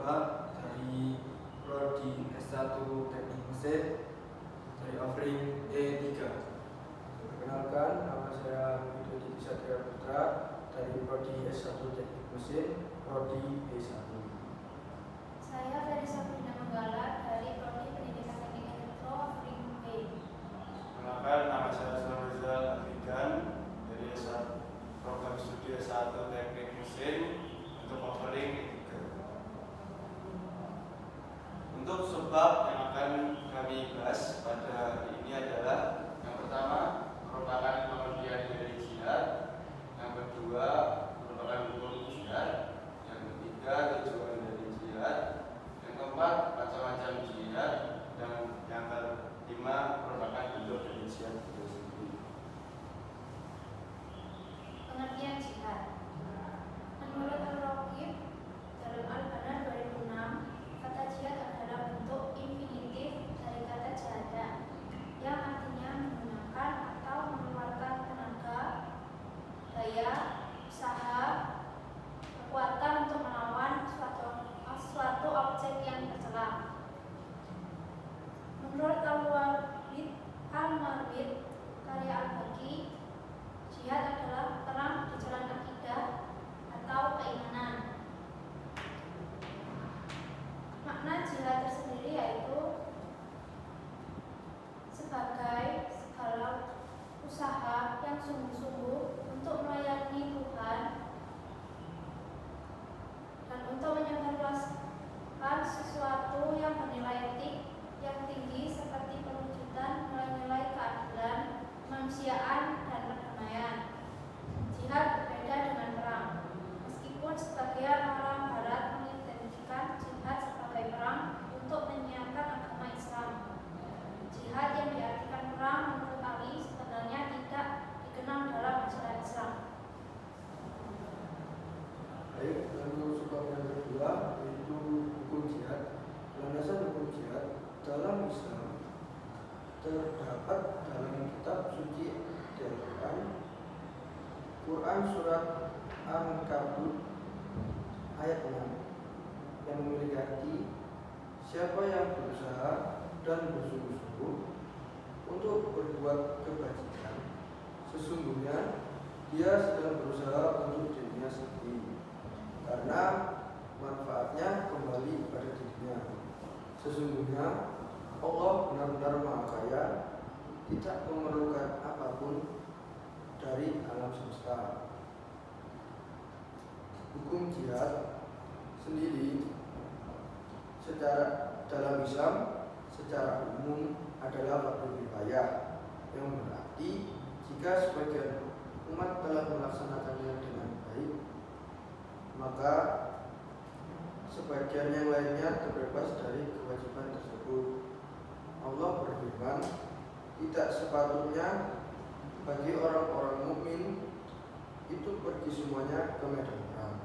Muhammad dari Prodi S1 Teknik Mesin dari offering E3. Perkenalkan, nama saya Widodi Satria Putra dari Prodi S1 Teknik Mesin, Prodi E1. Saya Ferry Sabrina Manggala dari Prodi Pendidikan Teknik Elektro offering E. Perkenalkan, nama saya Rizal Afigan dari S1 Program Studi S1 Teknik Mesin untuk offering E3. Untuk sebab yang akan kami bahas pada hari ini adalah yang pertama, merupakan pengertian dari jihad, yang kedua, merupakan hukum jihad, yang ketiga, tujuan dari jihad, yang keempat, macam-macam jihad, dan yang kelima, merupakan bentuk dari jihad itu sendiri. Pengertian jihad. Menurut Al-Raqib dalam Al-Bana 2006, kata jihad adalah bentuk infinitif dari kata jahada yang artinya menggunakan atau mengeluarkan tenaga, daya, usaha, kekuatan untuk melawan suatu objek yang tercela. Menurut Al-Marwid karya Al-Baqi, jihad adalah perang di jalan akidah atau keimanan. Makna jihad tersendiri yaitu sebagai segala usaha yang sungguh-sungguh untuk melayani Tuhan dan untuk menyebarluaskan sesuatu yang bernilai etik yang tinggi seperti perwujudan nilai-nilai keadilan, kemanusiaan, dan perdamaian. Jihad berbeda dengan perang. Meskipun sebagian orang Barat mengidentikan jihad sebagai perang untuk menyiarkan agama Islam, jihad yang diartikan perang menurut Ali sebenarnya tidak dikenal dalam ajaran Islam. Baik, lalu sebab yang kedua yaitu hukum jihad. Landasan hukum jihad dalam Islam terdapat dalam kitab suci Al-Quran, surat An-Kabut ayat 6 yang memiliki arti, siapa yang berusaha dan bersungguh-sungguh untuk berbuat kebajikan, sesungguhnya dia sedang berusaha untuk dirinya sendiri, karena manfaatnya kembali pada dirinya. Sesungguhnya Allah benar-benar Maha Kaya, tidak memerlukan apapun dari alam semesta. Hukum jihad sendiri secara dalam Islam secara umum adalah fardhu kifayah, yang berarti jika sebagian umat telah melaksanakannya dengan baik, maka sebagian yang lainnya terbebas dari kewajiban tersebut. Allah berfirman, tidak sepatutnya bagi orang-orang mukmin itu pergi semuanya ke medan perang.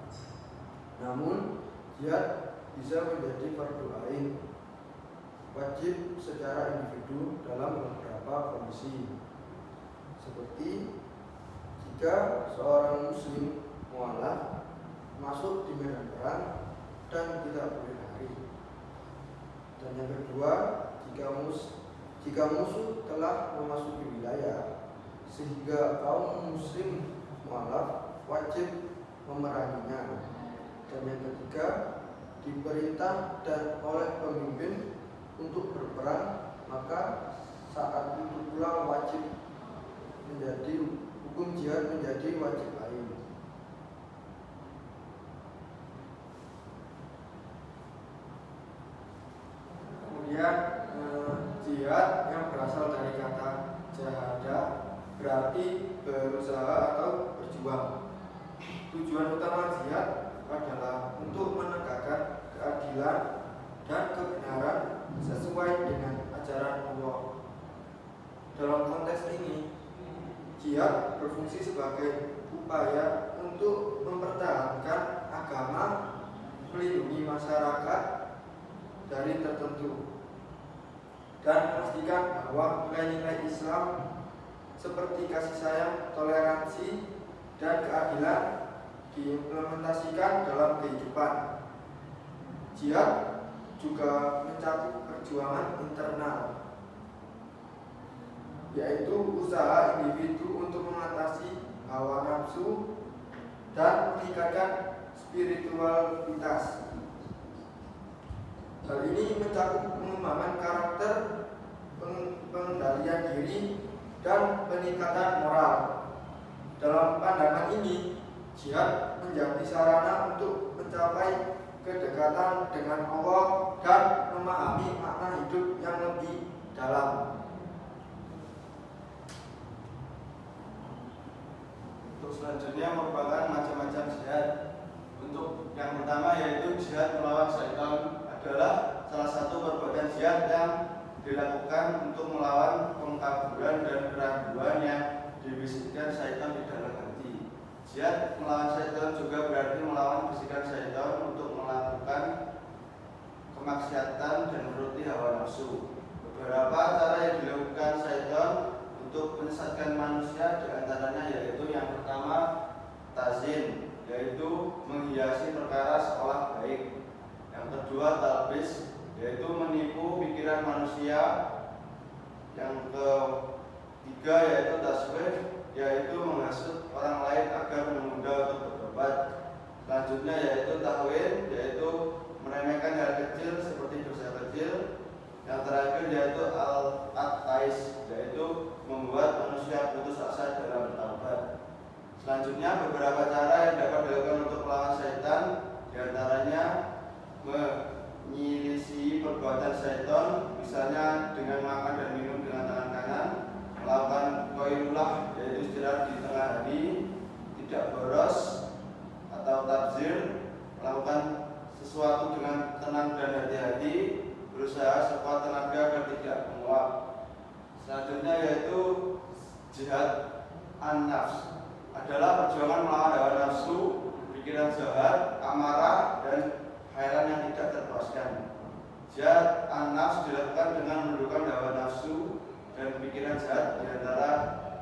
Namun jihad bisa menjadi fardhu ain, wajib secara individu dalam beberapa kondisi, seperti jika seorang muslim mualaf masuk di medan perang dan tidak boleh lari. Dan yang kedua, jika musuh telah memasuki wilayah sehingga kaum muslim mualaf wajib memeranginya. Dan yang ketiga, diperintah dan oleh pemimpin untuk berperang, maka saat itu pula wajib menjadi hukum jihad menjadi wajib ain. Kemudian jihad yang berasal dari kata jahada berarti berusaha atau berjuang. Tujuan utama jihad adalah untuk menegakkan keadilan dan kebenaran sesuai dengan ajaran Allah. Dalam konteks ini, jihad berfungsi sebagai upaya untuk mempertahankan agama, melindungi masyarakat dari tertentu, dan memastikan bahwa nilai-nilai Islam seperti kasih sayang, toleransi, dan keadilan diimplementasikan dalam kehidupan. Jihad juga mencakup perjuangan internal, yaitu usaha individu untuk mengatasi hawa nafsu dan meningkatkan spiritualitas. Hal ini mencakup pengembangan karakter, pengendalian diri, dan peningkatan moral. Dalam pandangan ini, jihad menjadi sarana untuk mencapai kedekatan dengan Allah dan memahami makna hidup yang lebih dalam. Untuk selanjutnya merupakan macam-macam jihad. Untuk yang pertama yaitu jihad melawan syaitan adalah salah satu perbuatan jihad yang dilakukan untuk melawan pengkaburan dan keraguan yang dibisikkan syaitan di dalam hati. Jihad melawan syaitan juga berarti melawan bisikan syaitan untuk melakukan kemaksiatan dan menuruti hawa nafsu. Beberapa cara yang dilakukan syaitan untuk menyesatkan manusia diantaranya yaitu yang pertama tazin, yaitu menghiasi perkara seolah baik. Yang kedua talbis, yaitu menipu pikiran manusia. Yang ketiga yaitu taswif, yaitu menghasut orang lain agar menunda untuk bertobat. Selanjutnya yaitu tahwin, yaitu meremehkan hal kecil seperti dosa kecil. Yang terakhir yaitu al-tais, yaitu membuat manusia putus asa dalam bertaubat. Selanjutnya beberapa cara yang dapat dilakukan untuk melawan syaitan, diantaranya menyelisihi perbuatan syaitan, misalnya dengan makan dan minum dengan tangan kanan, melakukan qailullah, yaitu istirahat di tengah hari, tidak boros atau tabzir, melakukan sesuatu dengan tenang dan hati-hati, berusaha sekuat tenaga agar tidak menguap. Selanjutnya yaitu jihad an-nafs, adalah perjuangan melawan hawa nafsu, pikiran jahat, amarah, dan khairan yang tidak terpuaskan. Jihad an-nafs dilakukan dengan menundukkan hawa nafsu dan pikiran jahat di antara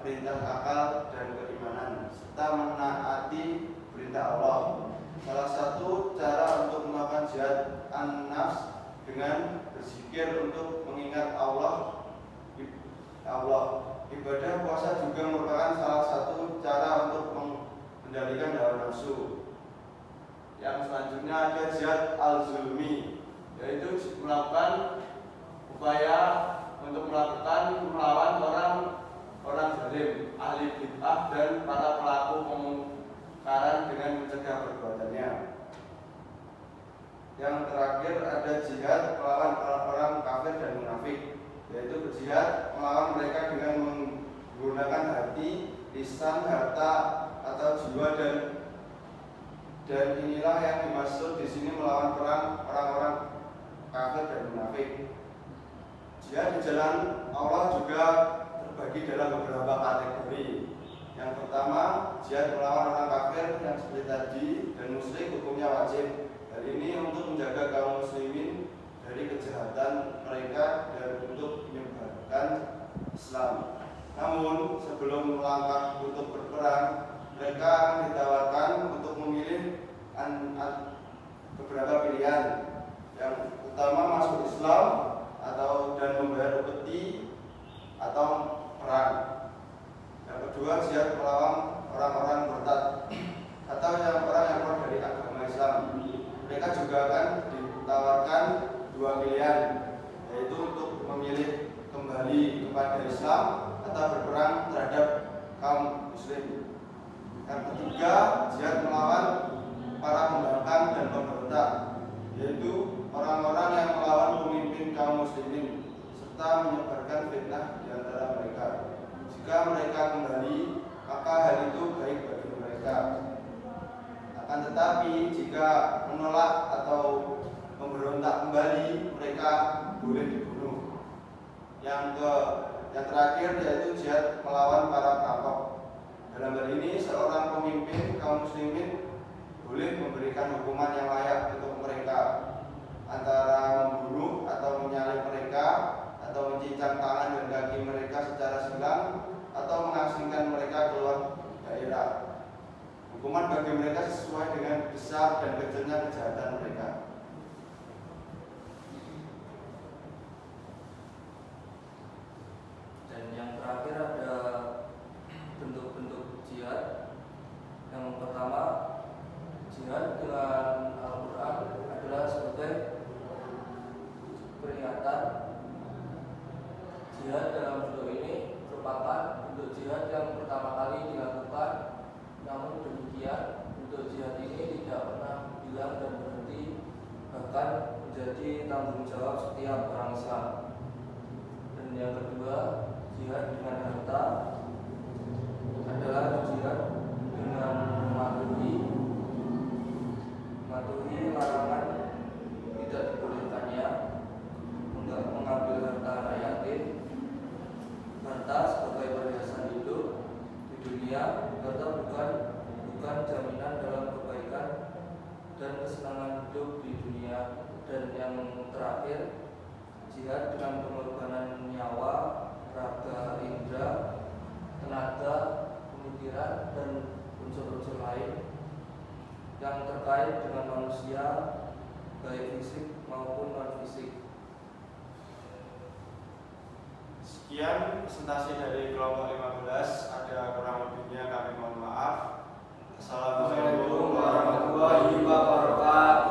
perintah akal dan keimanan, serta menaati perintah Allah. Salah satu cara untuk melakukan jihad an-nafs dengan berzikir untuk mengingat Allah. Ibadah puasa juga merupakan salah satu cara untuk mengendalikan hawa nafsu. Yang selanjutnya ada jihad al-zulmi, yaitu melakukan upaya untuk melawan orang zalim, ahli bid'ah dan para pelaku kemungkaran dengan mencegah perbuatannya. Yang terakhir ada jihad melawan orang kafir dan munafik, yaitu berjihad melawan mereka dengan menggunakan hati, lisan, harta atau jiwa, dan inilah yang dimaksud di sini melawan perang orang-orang kafir dan munafik. Jihad di jalan Allah juga terbagi dalam beberapa kategori. Yang pertama, jihad melawan orang kafir yang seperti tadi dan musyrik, hukumnya wajib. Hal ini untuk menjaga kaum muslimin dari kejahatan mereka dan untuk menyebarkan Islam. Namun sebelum melangkah untuk berperang, mereka akan ditawarkan untuk memilih beberapa pilihan. Yang utama masuk Islam dan membayar upeti atau perang. Yang kedua jihad melawan orang-orang murtad atau orang yang keluar dari agama Islam. Mereka juga akan ditawarkan dua pilihan, yaitu untuk memilih kembali kepada Islam atau berperang terhadap kaum muslim. Yang ketiga, jihad melawan para pembangkang dan pemberontak, yaitu orang-orang yang melawan pemimpin kaum muslimin serta menyebarkan fitnah di antara mereka. Jika mereka kembali, maka hal itu baik bagi mereka. Akan tetapi jika menolak atau memberontak kembali, mereka boleh dibunuh. Yang terakhir yaitu jihad melawan para perampok. Dalam hal ini seorang pemimpin kaum muslimin boleh memberikan hukuman yang layak untuk mereka, antara membunuh atau menyalib mereka, atau mencincang tangan dan kaki mereka secara silang, atau mengasingkan mereka keluar daerah. Hukuman bagi mereka sesuai dengan besar dan kecilnya kejahatan mereka. kesehatan. Jihad dalam bentuk ini merupakan bentuk jihad yang pertama kali dilakukan. Namun demikian, bentuk jihad ini tidak pernah hilang dan berhenti, bahkan menjadi tanggung jawab setiap orang Islam. Dan yang kedua, jihad dengan harta adalah jihad dengan mematuhi larangan tidak dibolehkannya mengambil harta anak yatim. Harta sebagai perhiasan hidup di dunia, harta bukan jaminan dalam kebaikan dan kesenangan hidup di dunia. Dan yang terakhir, jihad dengan pengorbanan nyawa, raga, indera, tenaga, pemikiran, dan unsur-unsur lain yang terkait dengan manusia, baik fisik maupun non-fisik. Sekian presentasi dari kelompok 15. Ada kurang lebihnya kami mohon maaf. Assalamualaikum warahmatullahi wabarakatuh.